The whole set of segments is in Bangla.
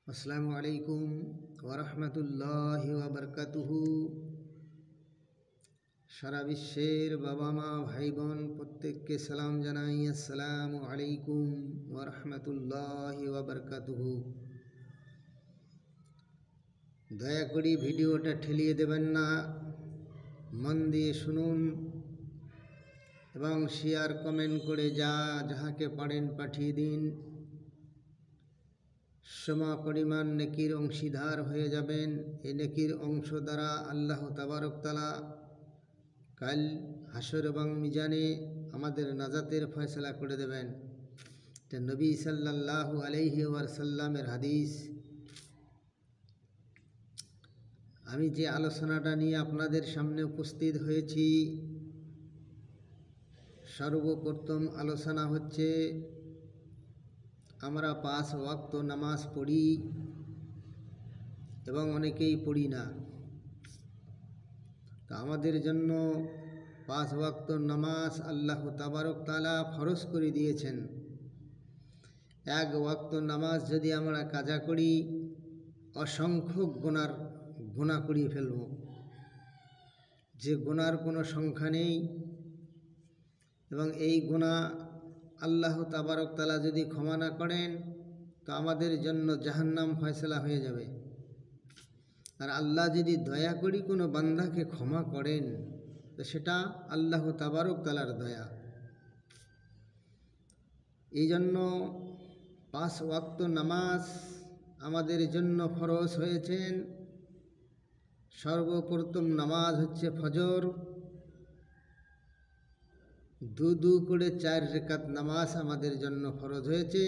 আসসালামু আলাইকুম ওয়া রাহমাতুল্লাহি ওয়া বারাকাতুহু। সারা বিশ্বের বাবা মা ভাই বোন প্রত্যেককে সালাম জানাই। আসসালামু আলাইকুম ওয়া রাহমাতুল্লাহি ওয়া বারাকাতুহু। দয়া করে ভিডিওটা ঠেলিয়ে দেবেন না, মন দিয়ে শুনুন এবং শেয়ার কমেন্ট করে যাহাকে পারেন পাঠিয়ে দিন। সমা পরিমাণ নেকির অংশীদার হয়ে যাবেন। এই নেকির অংশ দ্বারা আল্লাহ তাবারক তাআলা কাল হাসর এবং মিজানে আমাদের নাজাতের ফয়সালা করে দেবেন। এটা নবী সাল্লাল্লাহু আলাইহি ওয়াসাল্লামের হাদিস। আমি যে আলোচনাটা নিয়ে আপনাদের সামনে উপস্থিত হয়েছি, সর্বপ্রথম আলোচনা হচ্ছে আমরা 5 ওয়াক্ত নামাজ পড়ি এবং অনেকেই পড়ি না। তা আমাদের জন্য 5 ওয়াক্ত নামাজ আল্লাহ তাবারক তাআলা ফরজ করে দিয়েছেন। 1 ওয়াক্ত নামাজ যদি আমরা কাজা করি, অসংখ্য গুনাহ করিয়ে ফেলব, যে গুনার কোনো সংখ্যা নেই। এবং এই গুনাহ আল্লাহ তাবারক তাআলা যদি ক্ষমা না করেন তো আমাদের জন্য জাহান্নাম ফয়সালা হয়ে যাবে। আর আল্লাহ যদি দয়া করি কোনো বান্দাকে ক্ষমা করেন তো সেটা আল্লাহ তাবারক তাআলার দয়া। এই জন্য 5 ওয়াক্ত নামাজ আমাদের জন্য ফরজ হয়েছেন। সর্বপ্রথম নামাজ হচ্ছে ফজর। 2 করে 4 রাকাত নামাজ আমাদের জন্য ফরজ হয়েছে।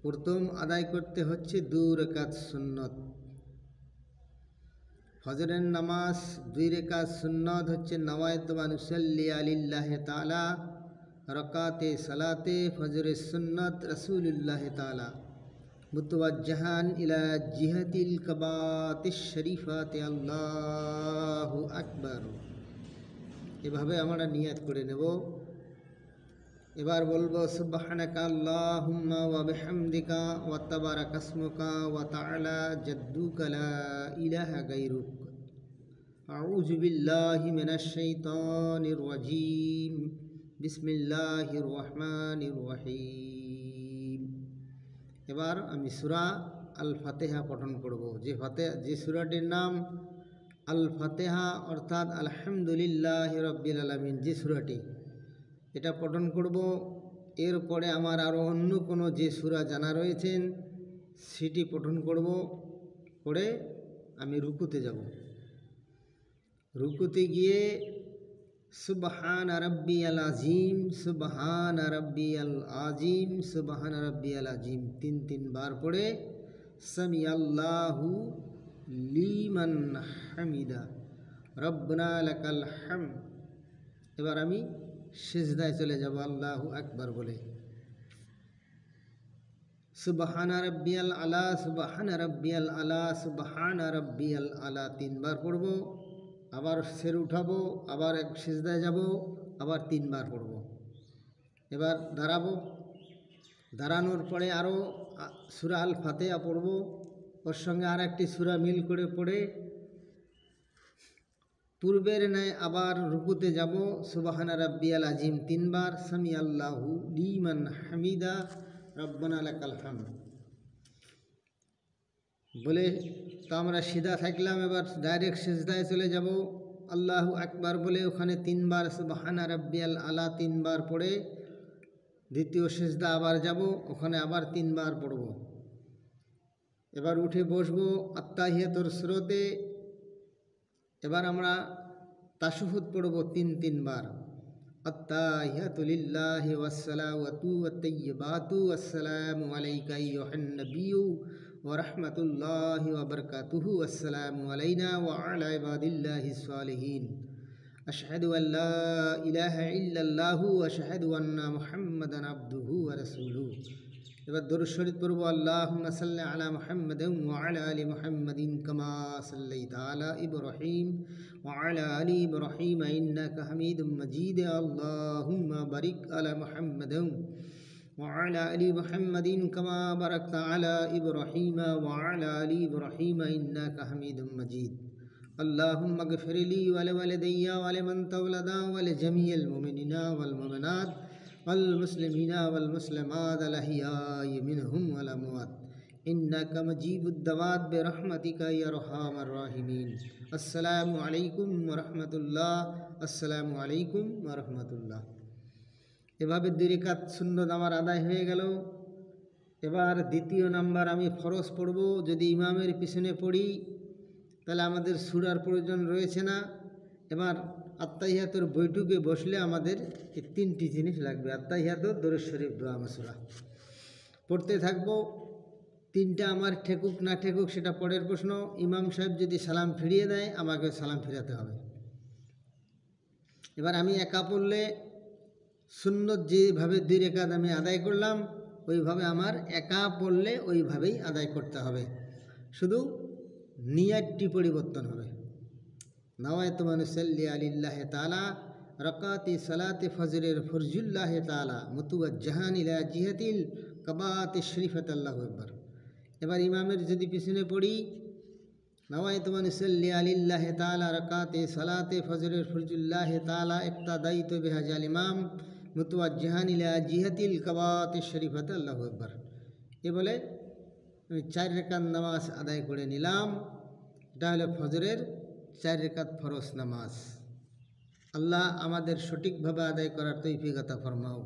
প্রথম আদায় করতে হচ্ছে 2 রাকাত সুন্নত। ফজরের নামাজ 2 রাকাত সুন্নত হচ্ছে নওয়াইতু আন উসাল্লি আলিল্লাহি তাআলা রাকাতে সালাতে ফজরের সুন্নত রাসূলুল্লাহ তাআলা মুতাওয়াজ্জিহান ইলা জিহাতিল কাবাতিশ শরীফাতি আল্লাহু আকবার। এভাবে আমরা নিয়ত করে নেব। এবার বলবো সুবহানাকা আল্লাহুম্মা ওয়া বিহামদিকা ওয়া তাবারাকা ইসমুকা ওয়া তাআলা জাদ্দুকা লা ইলাহা গায়রুক। আউযু বিল্লাহি মিনাশ শাইতানির রাজীম। বিসমিল্লাহির রহমানির রহিম। এবার আমি সূরা আল ফাতিহা পঠন করব। যে সূরাটির নাম আল ফাতিহা অর্থাৎ আলহামদুলিল্লাহি রাব্বিল আলামিন, যে সূরাটি, এটা পঠন করব। এরপরে আমার আরও অন্য কোনো যে সূরা জানা রয়েছেন সেটি পঠন করব। করে আমি রুকুতে যাব। রুকুতে গিয়ে সুবহান রাব্বিয়াল আযীম, সুবহান রাব্বিয়াল আযীম, সুবহান রাব্বিয়াল আযীম 3 বার পড়ে সামিআল্লাহু লিমান হামিদা রব্বানা লাকাল হামদ। এবার আমি সিজদায় চলে যাব আল্লাহু আকবার বলে। সুবহানা রাব্বিয়াল আলা, সুবহানা রাব্বিয়াল আলা, সুবহানা রাব্বিয়াল আলা 3 বার পড়ব। আবার সের উঠাবো, আবার এক সিজদায় যাব, আবার 3 বার পড়ব। এবার দাঁড়াবো। দাঁড়ানোর পরে আরও সূরা আল ফাতিহা পড়ব। ওর সঙ্গে আর একটি সূরা মিল করে পড়ে পূর্বের ন্যায় আবার রুকুতে যাব। সুবহানা রাব্বিয়াল আযীম 3 বার, সামিআল্লাহু লিমান হামিদা রব্বানা লাকাল হামদ বলে তো আমরা সিধা থাকলাম। এবার ডাইরেক্ট সিজদায় চলে যাব। আল্লাহু আকবার বলে ওখানে 3 বার সুবহানা রাব্বিয়াল আলা 3 বার পড়ে দ্বিতীয় সিজদা আবার যাব, ওখানে আবার 3 বার পড়ব। এবার উঠে বসবো আত্তাহিয়াতুর সুরতে। এবার আমরা তাশাহুদ পড়ব 3 বার। আত্তাহিয়াতু লিল্লাহি ওয়াসসালাওয়াতু ওয়াত-তাইয়্যিবাতু আসসালামু আলাইকা আইয়ুহান নাবিয়্যু ওয়া রাহমাতুল্লাহি ওয়া বারাকাতুহু। আসসালামু আলাইনা ওয়া আলা ইবাদিল্লাহিস সালিহিন। আশহাদু আল লা ইলাহা ইল্লাল্লাহু ওয়া আশহাদু আন্না মুহাম্মাদান আবদুহু ওয়া রাসূলুহু। এবার দরুদ শরীফ পড়ব। আল্লাহুম্মা সাল্লি আলা মুহাম্মাদিন ওয়া আলা আলি মুহাম্মাদিন কামা সাল্লাইতা আলা ইব্রাহিম ওয়া আলা আলি ইব্রাহিম ইন্নাকা হামিদুম মাজিদ। আল্লাহুম্মা বারিক আলা মুহাম্মাদিন وعلى آل محمد كما باركت على إبراهيم وعلى آل إبراهيم إنك حميد مجيد اللهم اغفر لي ولوالدي ولمن تولد ولجميع المؤمنين والمؤمنات والمسلمين والمسلمات الأحياء منهم والأموات إنك مجيب الدعوات برحمتك يا أرحم الراحمين السلام عليكم ورحمة الله السلام عليكم ورحمة الله এভাবে 2 রাকাত সুন্নত আমার আদায় হয়ে গেল। এবার দ্বিতীয় নাম্বার আমি ফরজ পড়ব। যদি ইমামের পিছনে পড়ি তাহলে আমাদের সূরার প্রয়োজন রয়েছে না। এবার আত্তাহিয়াতুর বৈঠকে বসলে আমাদের এই 3টি জিনিস লাগবে, আত্তাহিয়াত, দরুদ শরীফ, দোয়া মাসুরা পড়তে থাকব। 3টা আমার ঠেকুক না ঠেকুক সেটা পরের প্রশ্ন। ইমাম সাহেব যদি সালাম ফিরিয়ে দেয় আমাকে সালাম ফিরাতে হবে। এবার আমি একা পড়লে সুন্নত যেভাবে 2 রাকাত আমি আদায় করলাম ওইভাবে আমার একা পড়লে ওইভাবেই আদায় করতে হবে, শুধু নিয়াতটি পরিবর্তন হবে। নাওয়াইতু আনুসাল্লি আলিল্লাহি তাআলা রাকাতি সালাতি ফজরের ফরজুল্লাহি তাআলা মুতাওয়াজ্জিহান ইলা জিহাতিল কাবাতি শরীফাত আল্লাহু আকবার। এবার ইমামের যদি পিছনে পড়ি নাওয়াইতু আনুসাল্লি আলিল্লাহি তাআলা রাকাতি সালাতি ফজরের ফরজুল্লাহি তাআলা ইক্তাদাইতু বিহাজাল ইমাম মুতাওয়াজ্জিহান ইলা জিহাতিল কাবাতি শরীফাত আল্লাহু আকবার। এ বলে আমি 4 রাকাত নামাজ আদায় করে নিলাম। এটা হলো ফজরের 4 রাকাত ফরজ নামাজ। আল্লাহ আমাদের সঠিকভাবে আদায় করার তৌফিক আতা ফরমাও।